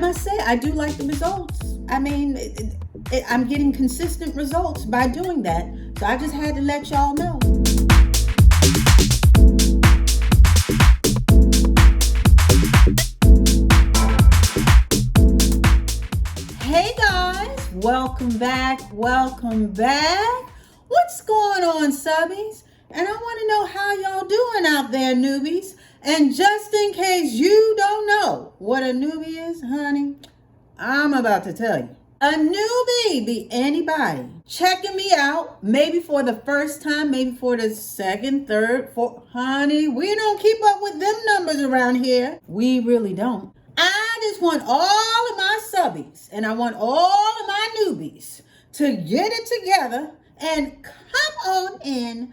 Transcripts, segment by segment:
must say, I do like the results. I mean, I'm getting consistent results by doing that. So I just had to let y'all know. Hey guys, welcome back. What's going on, subbies? And I want to know how y'all doing out there, newbies. And just in case you don't know what a newbie is, honey, I'm about to tell you. A newbie be anybody checking me out, maybe for the first time, maybe for the second, third, fourth. Honey, we don't keep up with them numbers around here. We really don't. I just want all of my subbies and I want all of my newbies to get it together and come on in.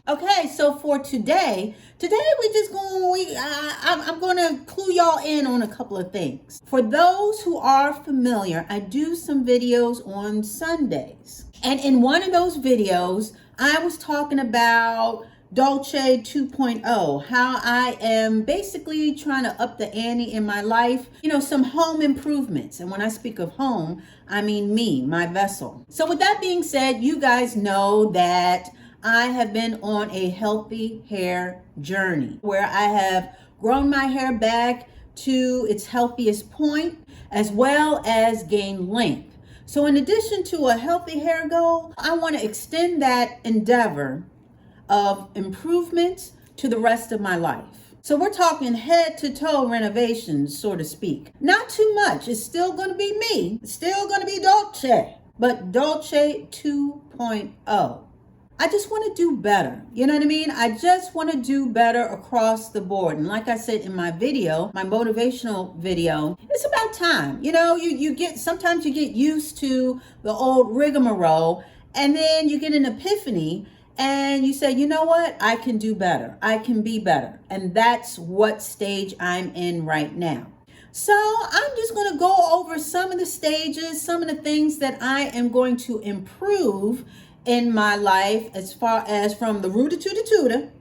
Okay, so for today we just I'm going to clue y'all in on a couple of things. For those who are familiar, I do some videos on Sundays. And in one of those videos, I was talking about Dolce 2.0, how I am basically trying to up the ante in my life, some home improvements. And when I speak of home, I mean me, my vessel. So with that being said, you guys know that I have been on a healthy hair journey where I have grown my hair back to its healthiest point, as well as gain length. So in addition to a healthy hair goal, I want to extend that endeavor of improvements to the rest of my life. So we're talking head to toe renovations, so to speak. Not too much. It's still going to be me. It's still going to be Dolce, but Dolce 2.0. I just want to do better. You know what I mean? I just want to do better across the board. And like I said in my video, my motivational video, it's about time. Sometimes you get used to the old rigmarole, and then you get an epiphany and you say, you know what? I can do better. I can be better. And that's what stage I'm in right now. So I'm just going to go over some of the stages, some of the things that I am going to improve in my life, as far as from the rooter to the tutor,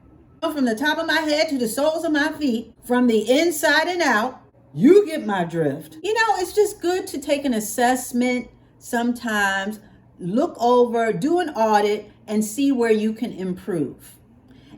from the top of my head to the soles of my feet, from the inside and out. You get my drift. It's just good to take an assessment sometimes, look over, do an audit, and see where you can improve.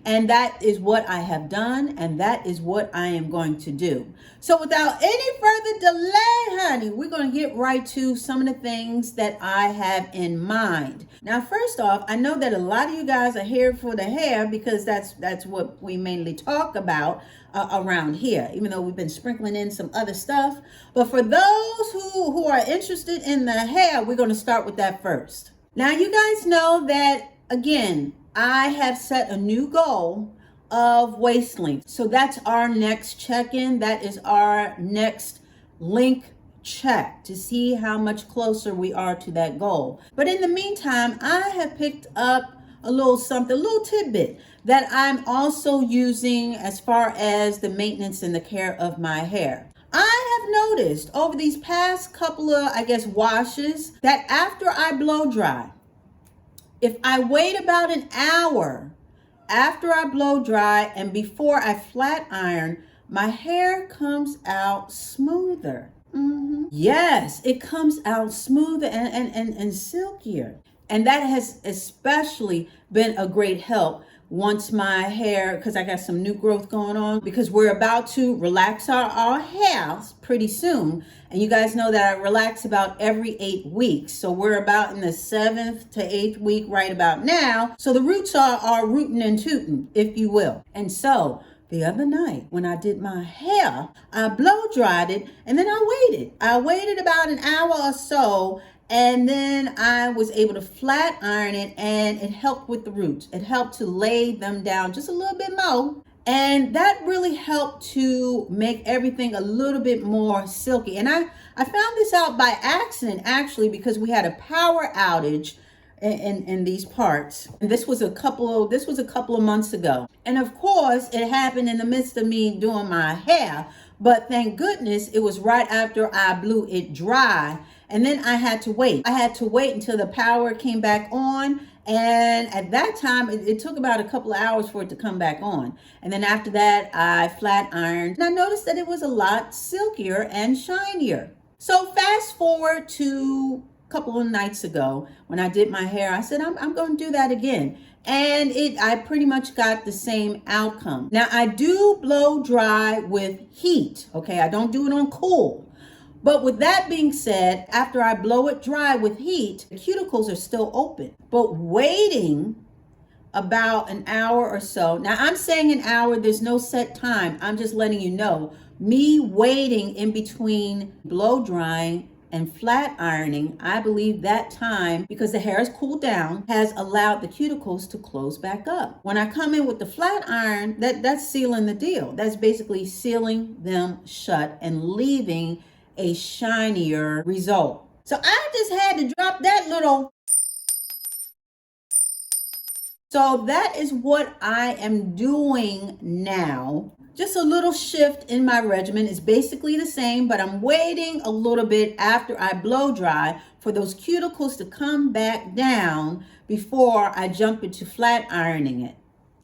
And that is what I have done, and that is what I am going to do. So without any further delay, honey, we're going to get right to some of the things that I have in mind. Now, first off, I know that a lot of you guys are here for the hair because that's what we mainly talk about around here, even though we've been sprinkling in some other stuff. But for those who are interested in the hair, we're going to start with that first. Now, you guys know that, again, I have set a new goal of waist length. So that's our next check-in. That is our next link check to see how much closer we are to that goal. But in the meantime, I have picked up a little something, a little tidbit that I'm also using as far as the maintenance and the care of my hair. I have noticed over these past couple of, washes, that after I blow dry, if I wait about an hour after I blow dry and before I flat iron, my hair comes out smoother. Yes, it comes out smoother and silkier. And that has especially been a great help once my hair, because I got some new growth going on, because we're about to relax our hair pretty soon. And you guys know that I relax about every 8 weeks. So we're about in the 7th to 8th week right about now. So the roots are rooting and tooting, if you will. And so the other night when I did my hair, I blow dried it and then I waited. I waited about an hour or so, and then I was able to flat iron it, and it helped with the roots. It helped to lay them down just a little bit more. And that really helped to make everything a little bit more silky. And I found this out by accident, actually, because we had a power outage in these parts. And this was a couple of months ago. And of course, it happened in the midst of me doing my hair. But thank goodness it was right after I blew it dry. And then I had to wait. I had to wait until the power came back on. And at that time, it took about a couple of hours for it to come back on. And then after that, I flat ironed and I noticed that it was a lot silkier and shinier. So fast forward to a couple of nights ago when I did my hair, I said, I'm going to do that again. And I pretty much got the same outcome. Now I do blow dry with heat. Okay. I don't do it on cool. But with that being said, after I blow it dry with heat, the cuticles are still open. But waiting about an hour or so. Now I'm saying an hour, there's no set time. I'm just letting you know. Me waiting in between blow drying and flat ironing, I believe that time, because the hair has cooled down, has allowed the cuticles to close back up. When I come in with the flat iron, that's sealing the deal. That's basically sealing them shut and leaving a shinier result. So I just had to drop that little. So that is what I am doing now. Just a little shift in my regimen. It's basically the same, but I'm waiting a little bit after I blow dry for those cuticles to come back down before I jump into flat ironing it.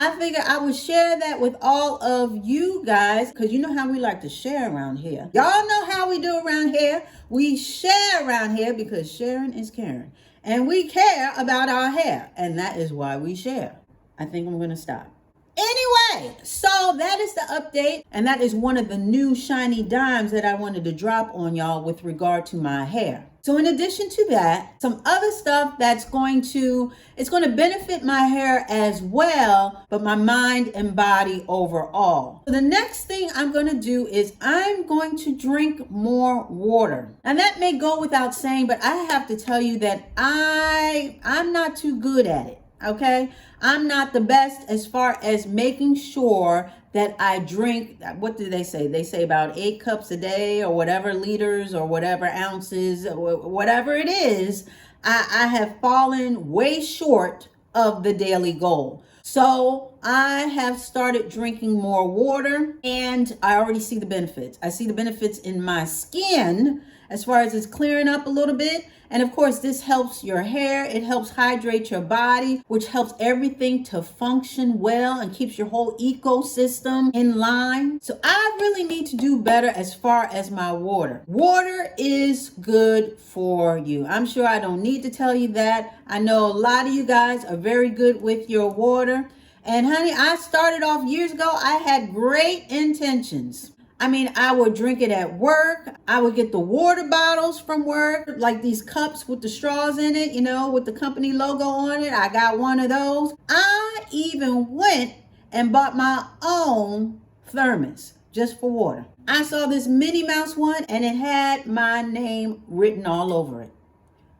I figure I would share that with all of you guys because you know how we like to share around here. Y'all know how we do around here. We share around here because sharing is caring. And we care about our hair. And that is why we share. I think I'm going to stop. Anyway, so that is the update. And that is one of the new shiny dimes that I wanted to drop on y'all with regard to my hair. So in addition to that, some other stuff it's going to benefit my hair as well, but my mind and body overall. So the next thing I'm going to do is I'm going to drink more water. And that may go without saying, but I have to tell you that I'm not too good at it. Okay. I'm not the best as far as making sure that I drink. What do they say? They say about 8 cups a day or whatever liters or whatever ounces, or whatever it is. I have fallen way short of the daily goal. So I have started drinking more water and I already see the benefits. I see the benefits in my skin as far as it's clearing up a little bit. And of course, this helps your hair. It helps hydrate your body, which helps everything to function well and keeps your whole ecosystem in line. So I really need to do better as far as my water. Water is good for you. I'm sure I don't need to tell you that. I know a lot of you guys are very good with your water. And honey, I started off years ago. I had great intentions. I mean, I would drink it at work. I would get the water bottles from work, like these cups with the straws in it, with the company logo on it. I got one of those. I even went and bought my own thermos just for water. I saw this Minnie Mouse one and it had my name written all over it.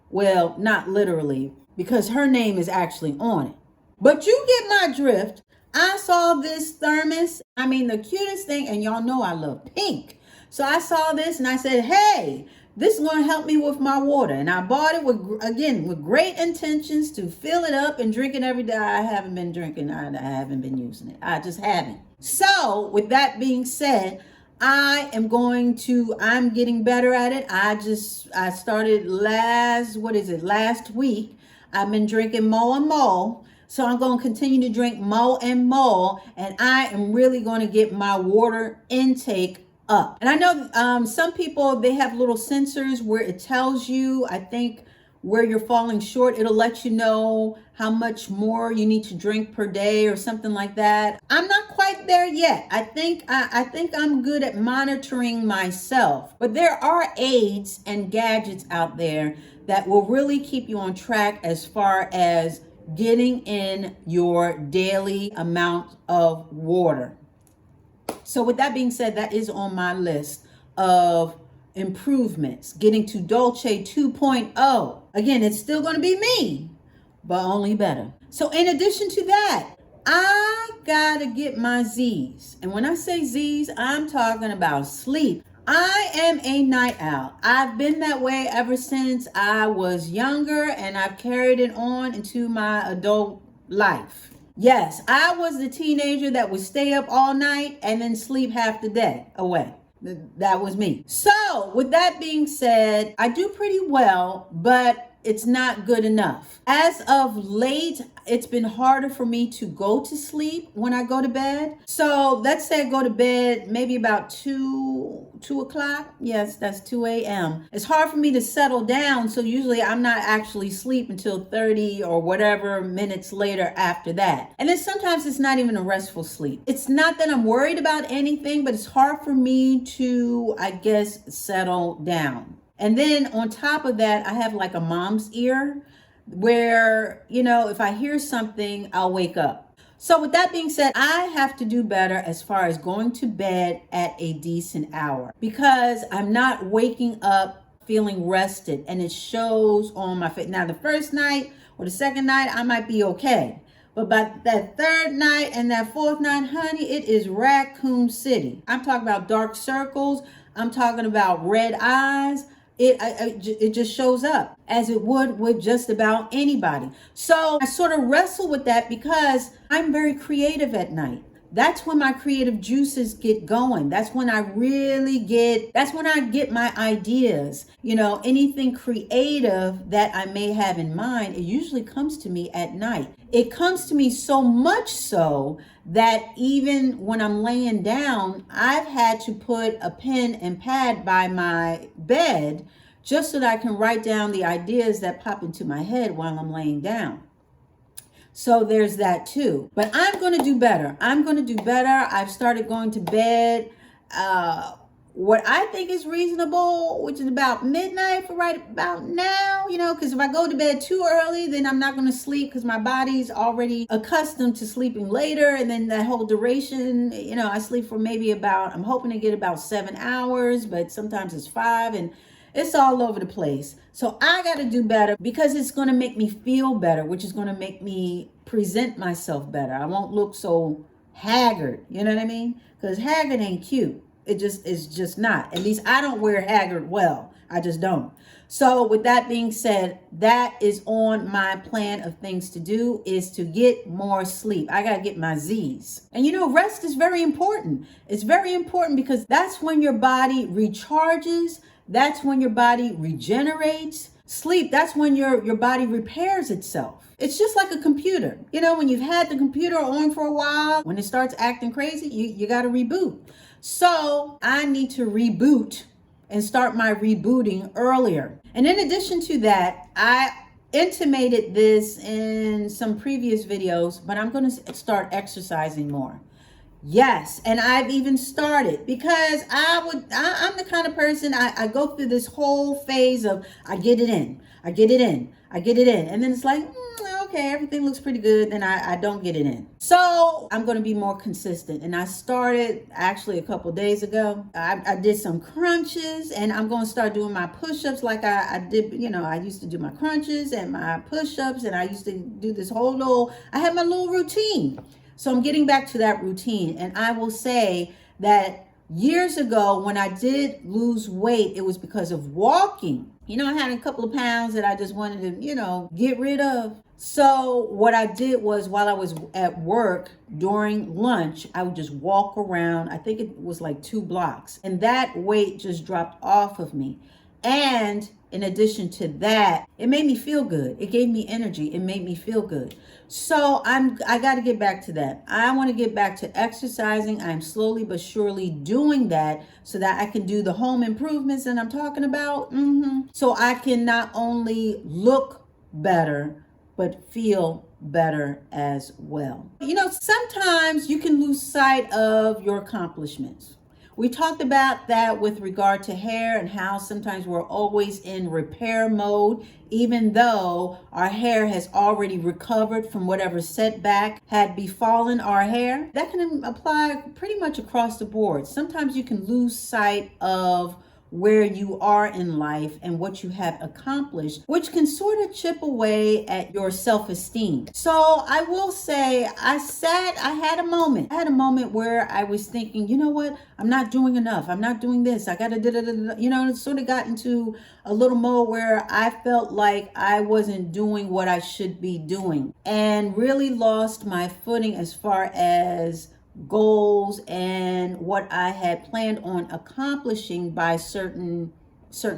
Well, not literally, because her name is actually on it. But you get my drift. I saw this thermos. I mean, the cutest thing, and y'all know I love pink. So I saw this and I said, hey, this is going to help me with my water. And I bought it with great intentions to fill it up and drink it every day. I haven't been drinking. I haven't been using it. I just haven't. So with that being said, I'm getting better at it. I started last week. I've been drinking Mo and Mo. So I'm going to continue to drink Mo and Mo, and I am really going to get my water intake up. And I know some people, they have little sensors where it tells you, I think, where you're falling short. It'll let you know how much more you need to drink per day or something like that. I'm not quite there yet. I think I'm good at monitoring myself. But there are aids and gadgets out there that will really keep you on track as far as getting in your daily amount of water. So with that being said, that is on my list of improvements, getting to Dolce 2.0. Again, it's still going to be me, but only better. So in addition to that, I gotta get my Z's. And when I say Z's, I'm talking about sleep. I am a night owl. I've been that way ever since I was younger, and I've carried it on into my adult life. Yes, I was the teenager that would stay up all night and then sleep half the day away. That was me. So with that being said, I do pretty well, but it's not good enough. As of late, it's been harder for me to go to sleep when I go to bed. So let's say I go to bed maybe about 2 o'clock. Yes, that's 2 a.m. It's hard for me to settle down. So usually I'm not actually asleep until 30 or whatever minutes later after that. And then sometimes it's not even a restful sleep. It's not that I'm worried about anything, but it's hard for me to, I guess, settle down. And then on top of that, I have like a mom's ear where, if I hear something, I'll wake up. So with that being said, I have to do better as far as going to bed at a decent hour because I'm not waking up feeling rested, and it shows on my face. Now, the first night or the second night, I might be okay. But by that third night and that fourth night, honey, it is Raccoon City. I'm talking about dark circles. I'm talking about red eyes. It just shows up as it would with just about anybody. So I sort of wrestle with that because I'm very creative at night. That's when my creative juices get going. That's when I get my ideas. Anything creative that I may have in mind, it usually comes to me at night. It comes to me so much so that even when I'm laying down, I've had to put a pen and pad by my bed just so that I can write down the ideas that pop into my head while I'm laying down. So there's that too. But I'm going to do better. I've started going to bed what I think is reasonable, which is about midnight for right about now, because if I go to bed too early, then I'm not going to sleep because my body's already accustomed to sleeping later. And then that whole duration, I sleep for maybe I'm hoping to get about 7 hours, but sometimes it's 5, and it's all over the place. So I got to do better because it's going to make me feel better, which is going to make me present myself better. I won't look so haggard. You know what I mean? Because haggard ain't cute. It's just not. At least I don't wear haggard well. I just don't. So with that being said, that is on my plan of things to do, is to get more sleep. I got to get my Z's. And rest is very important. It's very important because that's when your body recharges. That's when your body regenerates. Sleep, that's when your body repairs itself. It's just like a computer. When you've had the computer on for a while, when it starts acting crazy, you got to reboot. So I need to reboot and start my rebooting earlier. And in addition to that, I intimated this in some previous videos, but I'm going to start exercising more. Yes, and I've even started because I'm the kind of person, I go through this whole phase of I get it in, and then it's like, okay, everything looks pretty good, then I don't get it in. So I'm going to be more consistent, and I started actually a couple days ago. I did some crunches, and I'm going to start doing my push-ups like I did. I used to do my crunches and my push-ups, and I used to do this I had my little routine. So I'm getting back to that routine. And I will say that years ago, when I did lose weight, it was because of walking. I had a couple of pounds that I just wanted to, get rid of. So what I did was, while I was at work during lunch, I would just walk around. I think it was like 2 blocks. And that weight just dropped off of me. And in addition to that, it made me feel good. It gave me energy. It made me feel good. So I got to get back to that. I want to get back to exercising. I'm slowly but surely doing that so that I can do the home improvements that I'm talking about. So I can not only look better, but feel better as well. Sometimes you can lose sight of your accomplishments. We talked about that with regard to hair and how sometimes we're always in repair mode, even though our hair has already recovered from whatever setback had befallen our hair. That can apply pretty much across the board. Sometimes you can lose sight of where you are in life and what you have accomplished, which can sort of chip away at your self-esteem. So I will say, I had a moment where I was thinking, you know what? I'm not doing enough. I'm not doing this. I gotta it sort of got into a little mode where I felt like I wasn't doing what I should be doing and really lost my footing as far as goals and what I had planned on accomplishing by certain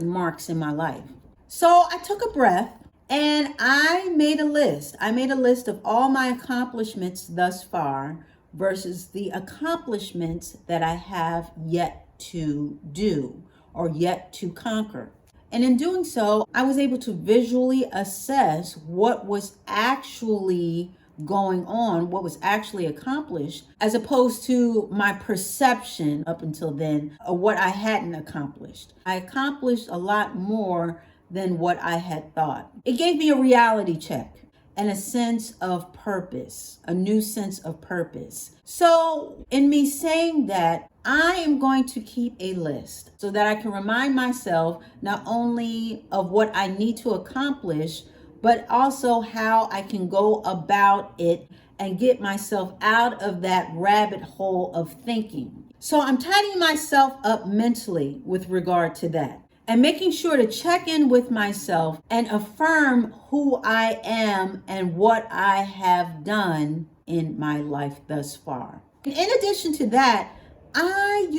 marks in my life. So I took a breath And I made a list. I made a list of all my accomplishments thus far versus the accomplishments that I have yet to do or yet to conquer. And in doing so, I was able to visually assess what was actually going on, what was actually accomplished, as opposed to my perception up until then of what I hadn't accomplished. I accomplished a lot more than what I had thought. It gave me a reality check and a sense of purpose, a new sense of purpose. So in me saying that, I am going to keep a list so that I can remind myself not only of what I need to accomplish, but also how I can go about it and get myself out of that rabbit hole of thinking. So I'm tidying myself up mentally with regard to that, and making sure to check in with myself and affirm who I am and what I have done in my life thus far. In addition to that, I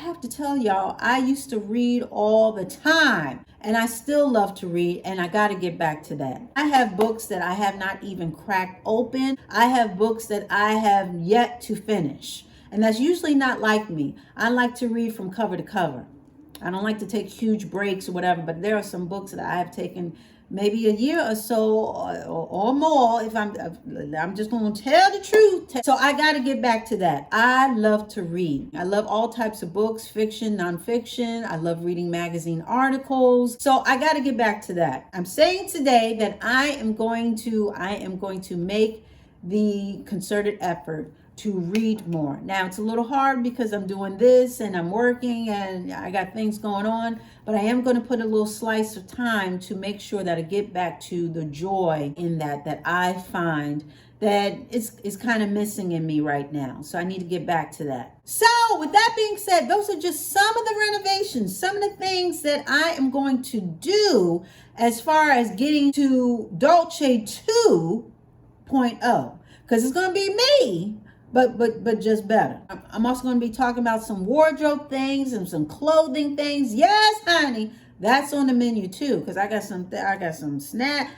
have to tell y'all, I used to read all the time, and I still love to read, and I got to get back to that. I have books that I have not even cracked open. I have books that I have yet to finish, and that's usually not like me. I like to read from cover to cover. I don't like to take huge breaks or whatever, but there are some books that I have taken maybe a year or so or more, if I'm just going to tell the truth. So I got to get back to that. I love to read. I love all types of books, fiction, nonfiction. I love reading magazine articles. So I got to get back to that. I'm saying today that I am going to make the concerted effort to read more. Now it's a little hard because I'm doing this and I'm working and I got things going on, but I am going to put a little slice of time to make sure that I get back to the joy in that I find that is kind of missing in me right now. So I need to get back to that. So with that being said, those are just some of the renovations, some of the things that I am going to do as far as getting to Dolce 2.0, because it's going to be me, but just better. I'm also going to be talking about some wardrobe things and some clothing things. Yes, honey, that's on the menu too, because I got some snazzy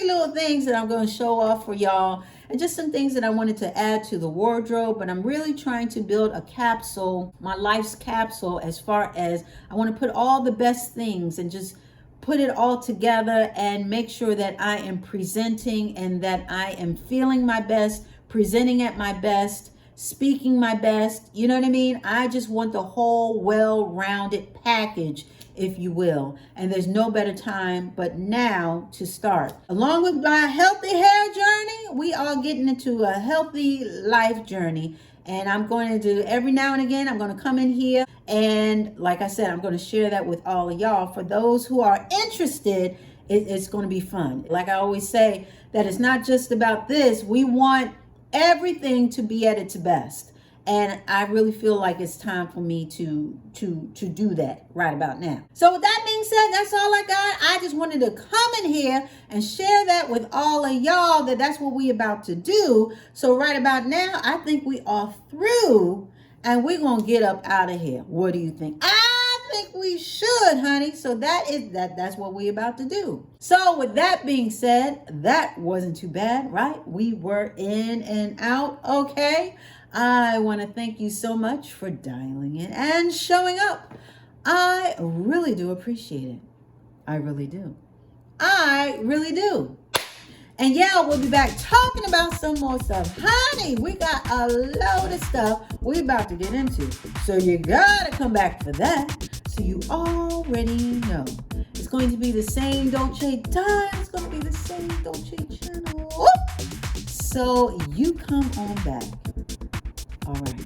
little things that I'm going to show off for y'all, and just some things that I wanted to add to the wardrobe. But I'm really trying to build a capsule, my life's capsule, as far as I want to put all the best things and just put it all together and make sure that I am presenting and that I am feeling my best, presenting at my best, speaking my best. You know what I mean? I just want the whole well-rounded package, if you will. And there's no better time but now to start. Along with my healthy hair journey, we are getting into a healthy life journey. And I'm going to do every now and again, I'm going to come in here. And like I said, I'm going to share that with all of y'all. For those who are interested, it's going to be fun. Like I always say, that it's not just about this. We want everything to be at its best. And I really feel like it's time for me to do that right about now. So with that being said, that's all I got. I just wanted to come in here and share that with all of y'all, that's what we about to do. So right about now, I think we are through and we're going to get up out of here. What do you think? I think we should, honey. So that's what we about to do. So with that being said, that wasn't too bad, right? We were in and out, okay? I want to thank you so much for dialing in and showing up. I really do appreciate it. I really do. I really do. And yeah, we'll be back talking about some more stuff. Honey, we got a load of stuff we about to get into. So you gotta come back for that. So you already know. It's going to be the same Dolce time. It's going to be the same Dolce channel. So you come on back. All right.